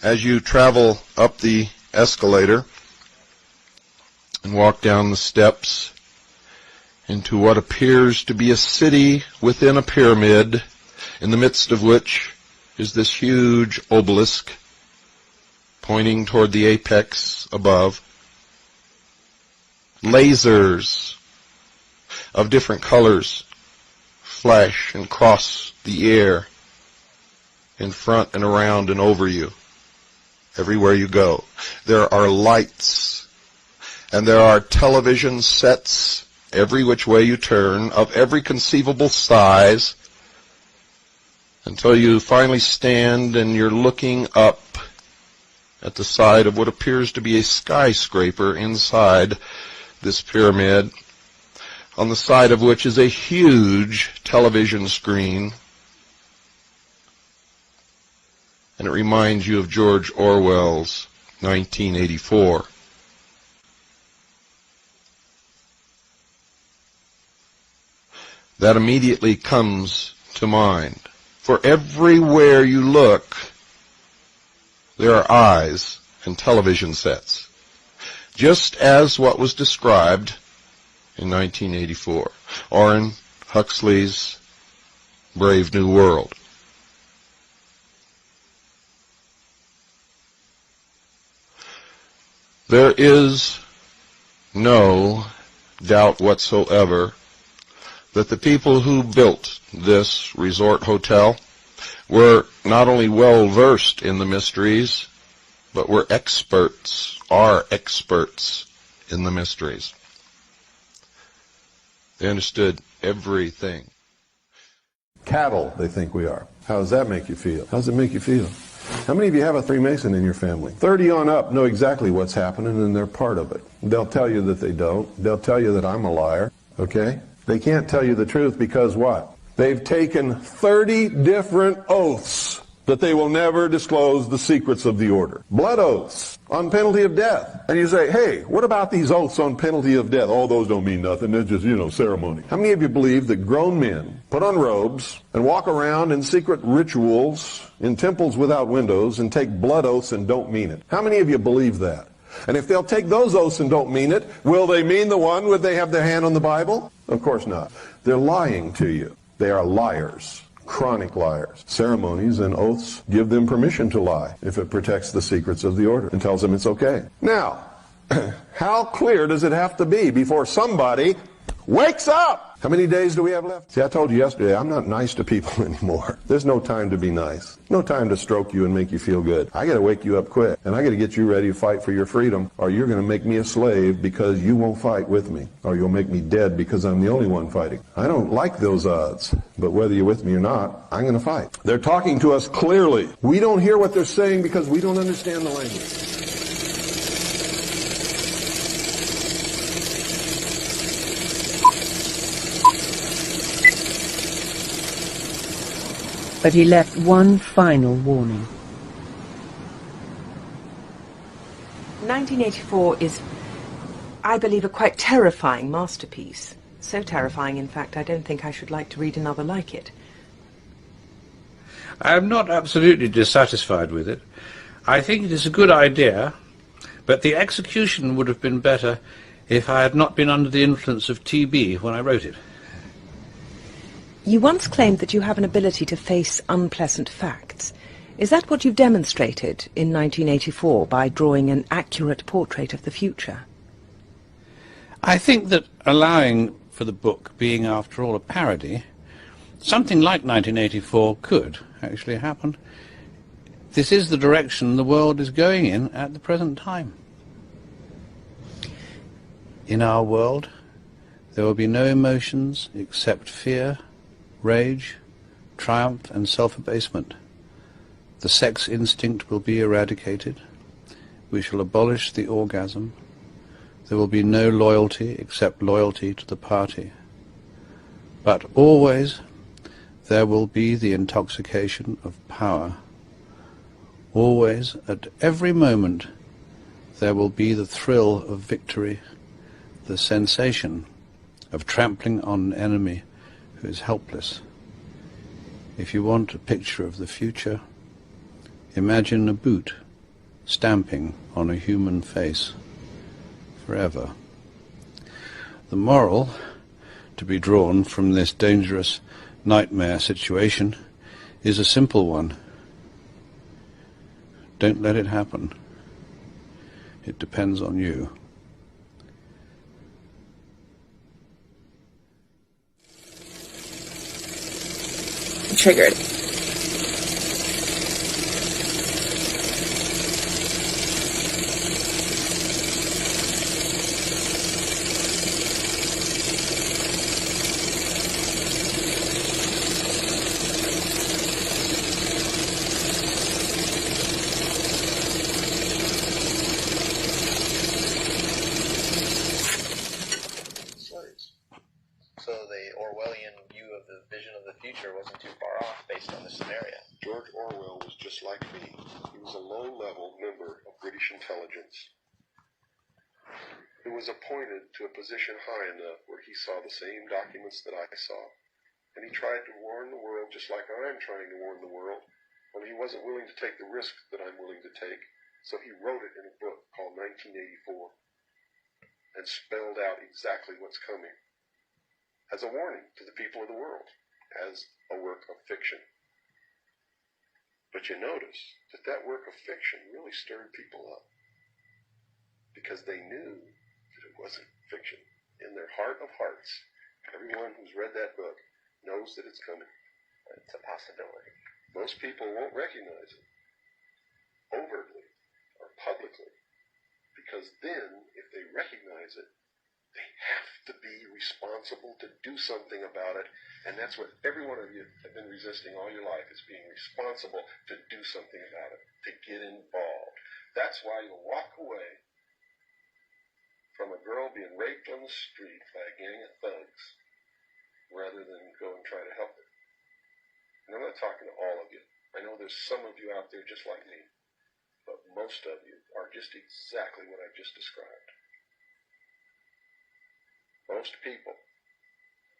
As you travel up the escalator and walk down the steps into what appears to be a city within a pyramid, in the midst of which is this huge obelisk pointing toward the apex above. Lasers of different colors flash and cross the air in front and around and over you. Everywhere you go, there are lights, and there are television sets every which way you turn, of every conceivable size, until you finally stand and you're looking up at the side of what appears to be a skyscraper inside this pyramid, on the side of which is a huge television screen. And it reminds you of George Orwell's 1984. That immediately comes to mind. For everywhere you look, there are eyes and television sets, just as what was described in 1984, or in Huxley's Brave New World. There is no doubt whatsoever that the people who built this resort hotel were not only well versed in the mysteries, but were experts, are experts in the mysteries. They understood everything. Cattle, they think we are. How does that make you feel? How does it make you feel? How many of you have a Freemason in your family? 30 on up know exactly what's happening, and they're part of it. They'll tell you that they don't. They'll tell you that I'm a liar, okay? They can't tell you the truth because what? They've taken 30 different oaths that they will never disclose the secrets of the order. Blood oaths on penalty of death. And you say, hey, what about these oaths on penalty of death? Oh, those don't mean nothing. They're just, ceremony. How many of you believe that grown men put on robes and walk around in secret rituals in temples without windows and take blood oaths and don't mean it? How many of you believe that? And if they'll take those oaths and don't mean it, will they mean the one where they have their hand on the Bible? Of course not. They're lying to you. They are liars. Chronic liars. Ceremonies and oaths give them permission to lie if it protects the secrets of the order and tells them it's okay. Now, how clear does it have to be before somebody wakes up? How many days do we have left? See, I told you yesterday, I'm not nice to people anymore. There's no time to be nice. No time to stroke you and make you feel good. I got to wake you up quick, and I got to get you ready to fight for your freedom, or you're going to make me a slave because you won't fight with me, or you'll make me dead because I'm the only one fighting. I don't like those odds, but whether you're with me or not, I'm going to fight. They're talking to us clearly. We don't hear what they're saying because we don't understand the language. But he left one final warning. 1984 is, I believe, a quite terrifying masterpiece. So terrifying, in fact, I don't think I should like to read another like it. I am not absolutely dissatisfied with it. I think it is a good idea, but the execution would have been better if I had not been under the influence of TB when I wrote it. You once claimed that you have an ability to face unpleasant facts. Is that what you've demonstrated in 1984 by drawing an accurate portrait of the future? I think that allowing for the book being, after all, a parody, something like 1984 could actually happen. This is the direction the world is going in at the present time. In our world, there will be no emotions except fear, rage, triumph, and self-abasement. The sex instinct will be eradicated. We shall abolish the orgasm. There will be no loyalty except loyalty to the party. But always there will be the intoxication of power. Always, at every moment, there will be the thrill of victory, the sensation of trampling on an enemy who is helpless. If you want a picture of the future, imagine a boot stamping on a human face forever. The moral to be drawn from this dangerous nightmare situation is a simple one. Don't let it happen. It depends on you. Triggered. So the Orwellian view of the vision of the future wasn't too far off based on the scenario. George Orwell was just like me. He was a low-level member of British intelligence who was appointed to a position high enough where he saw the same documents that I saw. And he tried to warn the world just like I'm trying to warn the world, only he wasn't willing to take the risk that I'm willing to take, so he wrote it in a book called 1984 and spelled out exactly what's coming as a warning to the people of the world, as a work of fiction. But you notice that that work of fiction really stirred people up because they knew that it wasn't fiction. In their heart of hearts, everyone who's read that book knows that it's coming. It's a possibility. Most people won't recognize it overtly or publicly because then, if they recognize it, they have to be responsible to do something about it, and that's what every one of you have been resisting all your life, is being responsible to do something about it, to get involved. That's why you'll walk away from a girl being raped on the street by a gang of thugs rather than go and try to help her. And I'm not talking to all of you. I know there's some of you out there just like me, but most of you are just exactly what I've just described. Most people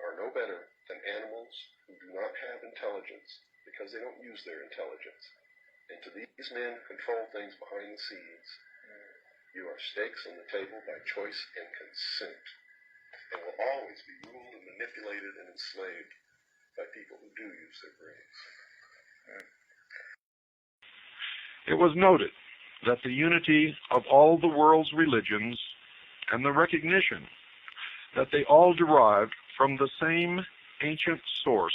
are no better than animals who do not have intelligence because they don't use their intelligence. And to these men who control things behind the scenes, you are stakes on the table by choice and consent, and will always be ruled and manipulated and enslaved by people who do use their brains. It was noted that the unity of all the world's religions and the recognition that they all derived from the same ancient source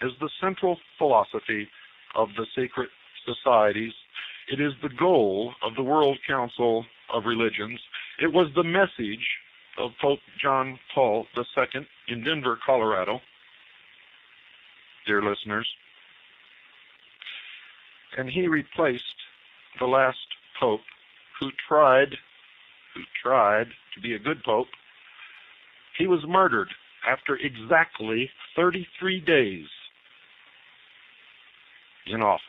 is the central philosophy of the sacred societies. It is the goal of the World Council of Religions. It was the message of Pope John Paul II in Denver, Colorado, dear listeners. And he replaced the last pope who tried to be a good pope. He was murdered after exactly 33 days in office.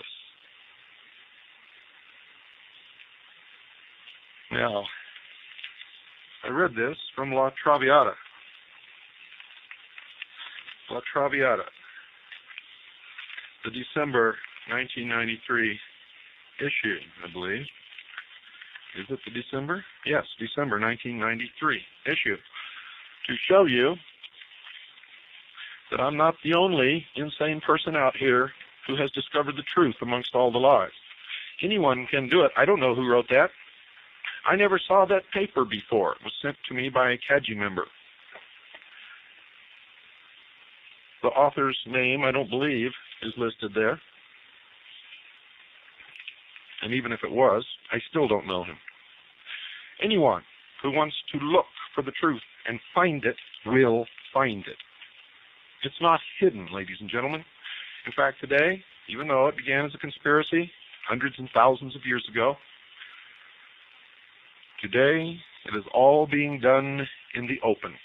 Now, I read this from La Traviata. La Traviata, the December 1993 issue, I believe. Is it the December? Yes, December 1993 issue. To show you that I'm not the only insane person out here who has discovered the truth amongst all the lies. Anyone can do it. I don't know who wrote that. I never saw that paper before. It was sent to me by a CAGI member. The author's name, I don't believe, is listed there. And even if it was, I still don't know him. Anyone who wants to look for the truth and find it will find it. It's not hidden, ladies and gentlemen. In fact, today, even though it began as a conspiracy hundreds and thousands of years ago, today it is all being done in the open.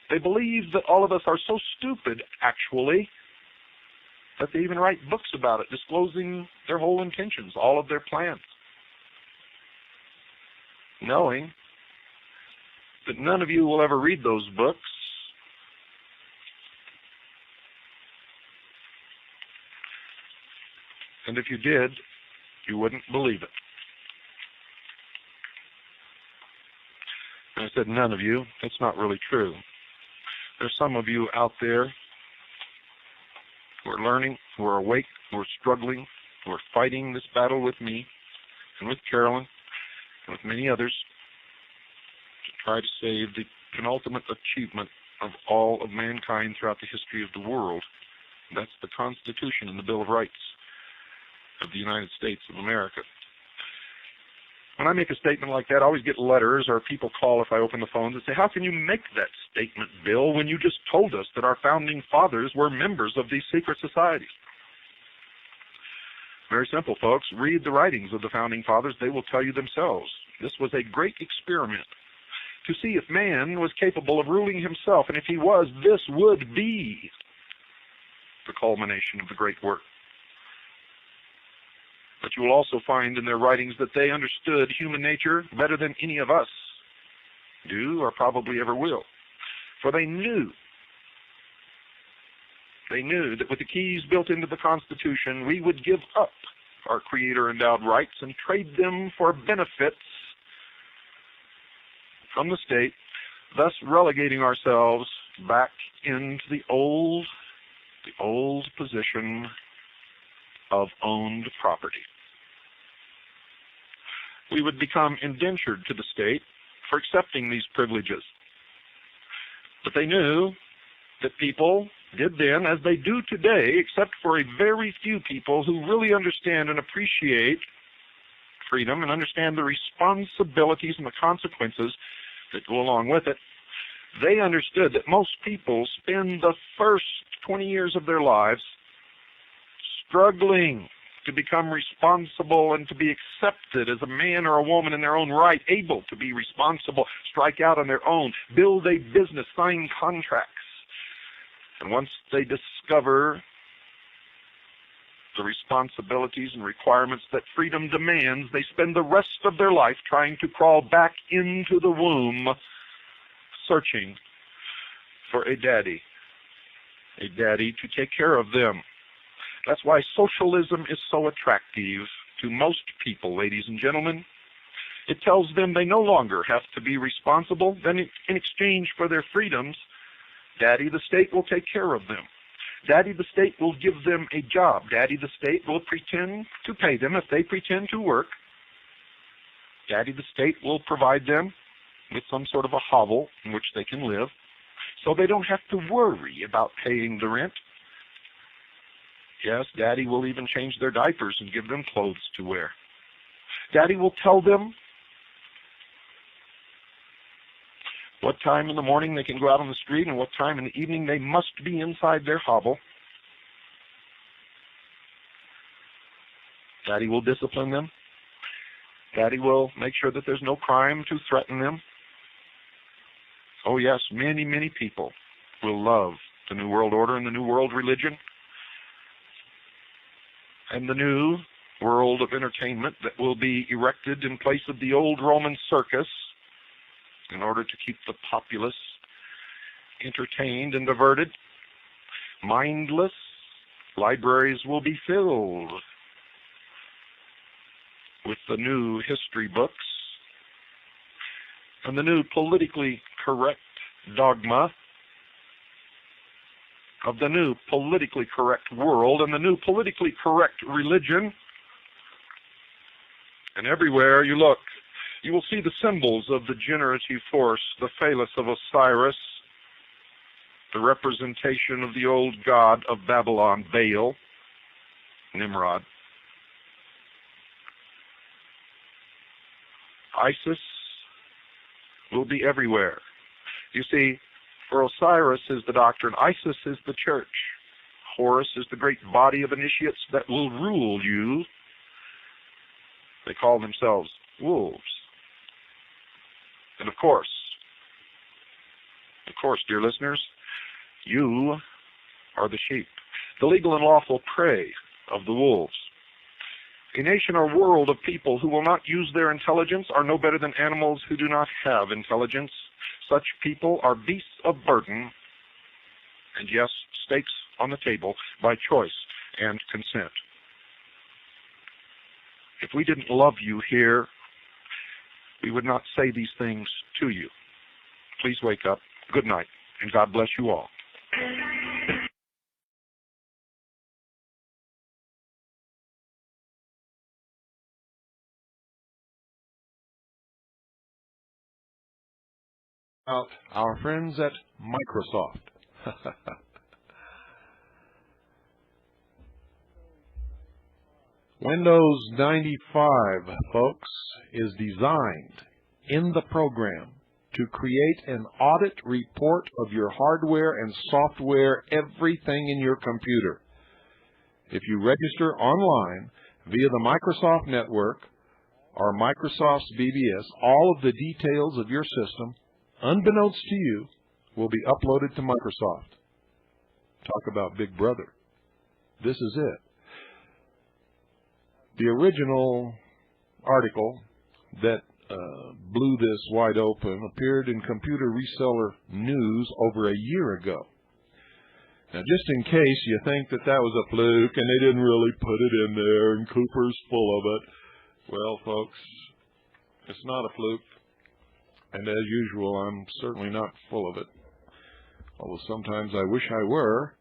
They believe that all of us are so stupid, actually, that they even write books about it, disclosing their whole intentions, all of their plans, knowing that none of you will ever read those books. And if you did, you wouldn't believe it. said none of you. That's not really true. There's some of you out there who are learning, who are awake, who are struggling, who are fighting this battle with me and with Carolyn and with many others to try to save the penultimate achievement of all of mankind throughout the history of the world. That's the Constitution and the Bill of Rights of the United States of America. When I make a statement like that, I always get letters or people call if I open the phones and say, how can you make that statement, Bill, when you just told us that our founding fathers were members of these secret societies? Very simple, folks. Read the writings of the founding fathers. They will tell you themselves. This was a great experiment to see if man was capable of ruling himself, and if he was, this would be the culmination of the great work. But you will also find in their writings that they understood human nature better than any of us do or probably ever will. For they knew that with the keys built into the Constitution, we would give up our Creator-endowed rights and trade them for benefits from the state, thus relegating ourselves back into the old position of owned property. We would become indentured to the state for accepting these privileges. But they knew that people did then, as they do today, except for a very few people who really understand and appreciate freedom and understand the responsibilities and the consequences that go along with it. They understood that most people spend the first 20 years of their lives struggling to become responsible and to be accepted as a man or a woman in their own right, able to be responsible, strike out on their own, build a business, sign contracts. And once they discover the responsibilities and requirements that freedom demands, they spend the rest of their life trying to crawl back into the womb, searching for a daddy to take care of them. That's why socialism is so attractive to most people, ladies and gentlemen. It tells them they no longer have to be responsible. Then in exchange for their freedoms, Daddy the state will take care of them. Daddy the state will give them a job. Daddy the state will pretend to pay them if they pretend to work. Daddy the state will provide them with some sort of a hovel in which they can live, so they don't have to worry about paying the rent. Yes, Daddy will even change their diapers and give them clothes to wear. Daddy will tell them what time in the morning they can go out on the street and what time in the evening they must be inside their hovel. Daddy will discipline them. Daddy will make sure that there's no crime to threaten them. Oh yes, many, many people will love the New World Order and the New World Religion and the new world of entertainment that will be erected in place of the old Roman circus in order to keep the populace entertained and diverted. Mindless libraries will be filled with the new history books and the new politically correct dogma of the new politically correct world and the new politically correct religion. And everywhere you look, you will see the symbols of the generative force, the phallus of Osiris, the representation of the old god of Babylon, Baal, Nimrod. Isis will be everywhere. You see, for Osiris is the doctrine, Isis is the church, Horus is the great body of initiates that will rule you. They call themselves wolves. And of course, dear listeners, you are the sheep, the legal and lawful prey of the wolves. A nation or world of people who will not use their intelligence are no better than animals who do not have intelligence. Such people are beasts of burden, and yes, stakes on the table by choice and consent. If we didn't love you here, we would not say these things to you. please wake up. Good night, and God bless you all. About our friends at Microsoft. Windows 95, folks, is designed in the program to create an audit report of your hardware and software, everything in your computer. If you register online via the Microsoft Network or Microsoft's BBS, all of the details of your system, unbeknownst to you, will be uploaded to Microsoft. Talk about Big Brother. This is it. The original article that blew this wide open appeared in Computer Reseller News over a year ago. Now, just in case you think that that was a fluke and they didn't really put it in there and Cooper's full of it, well, folks, it's not a fluke. And as usual, I'm certainly not full of it. Although sometimes I wish I were,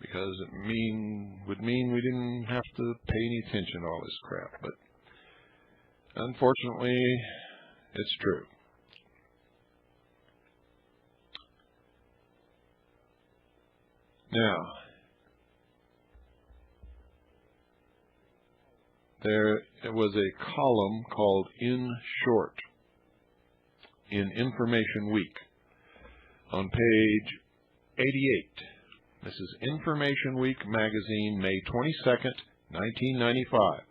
because it would mean we didn't have to pay any attention to all this crap. But unfortunately, it's true. Now, there was a column called In Short in Information Week on page 88. This is Information Week magazine, May 22nd, 1995,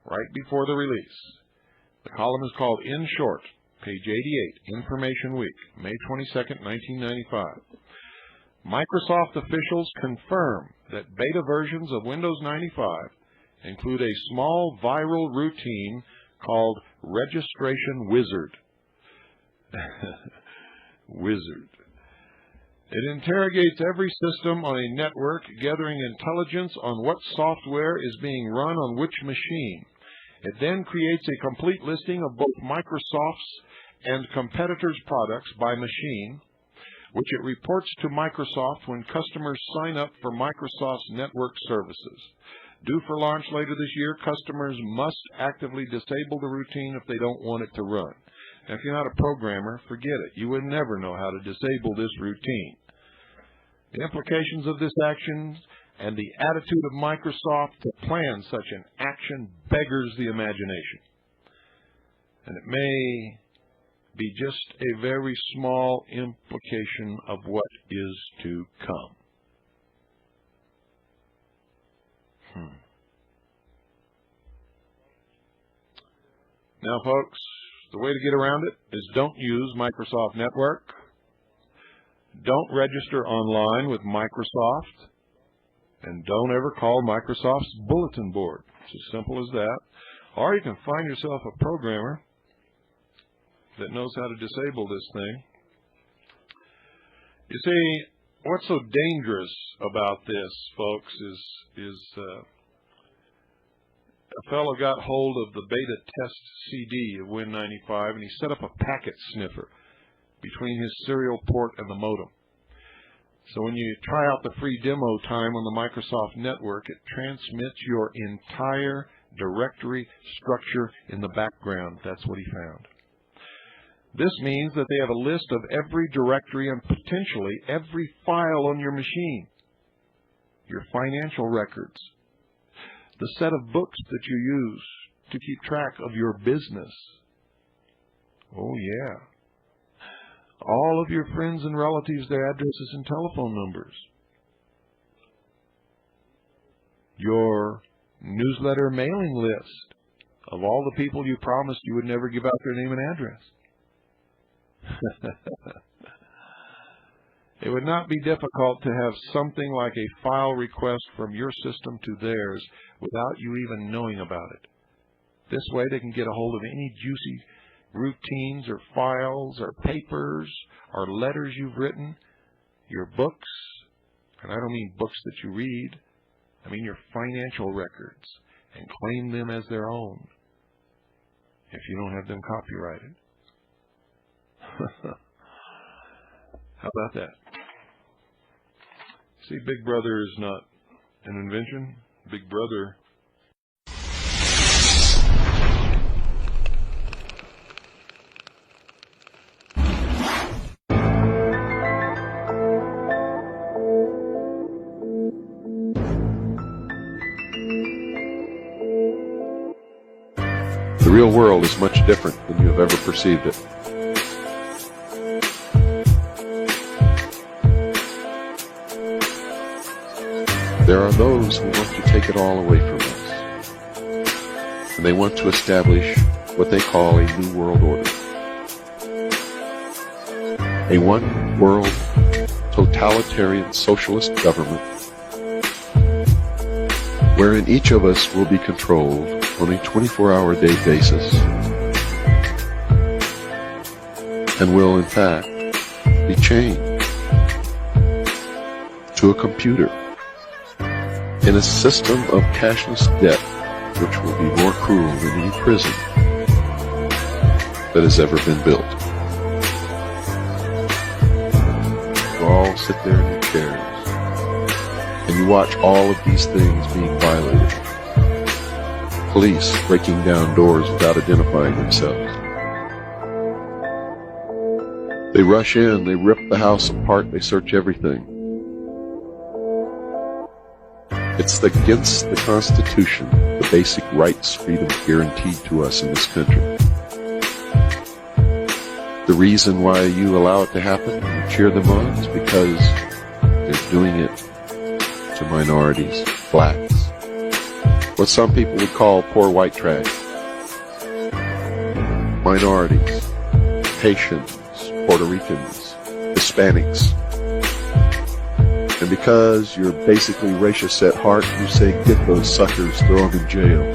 right before the release. The column is called In Short, page 88, Information Week, May 22nd, 1995. Microsoft officials confirm that beta versions of Windows 95 include a small viral routine called Registration Wizard. Wizard. It interrogates every system on a network, gathering intelligence on what software is being run on which machine. It then creates a complete listing of both Microsoft's and competitors' products by machine, which it reports to Microsoft when customers sign up for Microsoft's network services. Due for launch later this year, customers must actively disable the routine if they don't want it to run. Now, if you're not a programmer, forget it. You would never know how to disable this routine. The implications of this action and the attitude of Microsoft to plan such an action beggars the imagination. And it may be just a very small implication of what is to come. Now, folks, the way to get around it is don't use Microsoft Network. Don't register online with Microsoft. And don't ever call Microsoft's bulletin board. It's as simple as that. Or you can find yourself a programmer that knows how to disable this thing. You see, what's so dangerous about this, folks, is a fellow got hold of the beta test CD of Win95, and he set up a packet sniffer between his serial port and the modem. So when you try out the free demo time on the Microsoft Network, it transmits your entire directory structure in the background. That's what he found. This means that they have a list of every directory and potentially every file on your machine, your financial records, the set of books that you use to keep track of your business. Oh, yeah. All of your friends and relatives, their addresses and telephone numbers. Your newsletter mailing list of all the people you promised you would never give out their name and address. It would not be difficult to have something like a file request from your system to theirs without you even knowing about it. This way they can get a hold of any juicy routines or files or papers or letters you've written, your books, and I don't mean books that you read, I mean your financial records, and claim them as their own if you don't have them copyrighted. How about that? See, Big Brother is not an invention. Big Brother The real world is much different than you have ever perceived it. There are those who want to take it all away from us, and they want to establish what they call a new world order. A one-world totalitarian socialist government wherein each of us will be controlled on a 24-hour-a-day basis and will, in fact, be chained to a computer in a system of cashless debt which will be more cruel than any prison that has ever been built. You all sit there in your chairs and you watch all of these things being violated. Police breaking down doors without identifying themselves. They rush in, they rip the house apart, they search everything. It's against the Constitution, the basic rights, freedoms guaranteed to us in this country. The reason why you allow it to happen and cheer them on is because they're doing it to minorities, blacks, what some people would call poor white trash, minorities, Haitians, Puerto Ricans, Hispanics. And because you're basically racist at heart, you say, get those suckers, throw them in jail.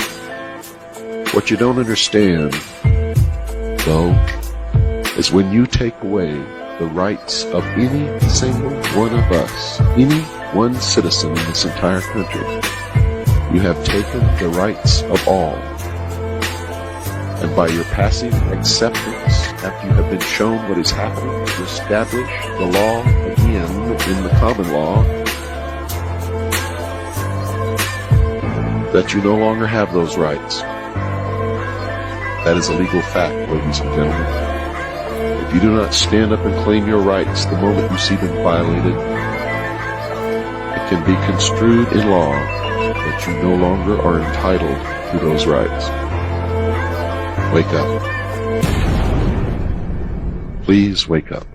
What you don't understand, though, is when you take away the rights of any single one of us, any one citizen in this entire country, you have taken the rights of all. And by your passive acceptance, after you have been shown what is happening, to establish the law again in the common law, that you no longer have those rights. That is a legal fact, ladies and gentlemen. If you do not stand up and claim your rights the moment you see them violated, it can be construed in law that you no longer are entitled to those rights. Wake up. Please wake up.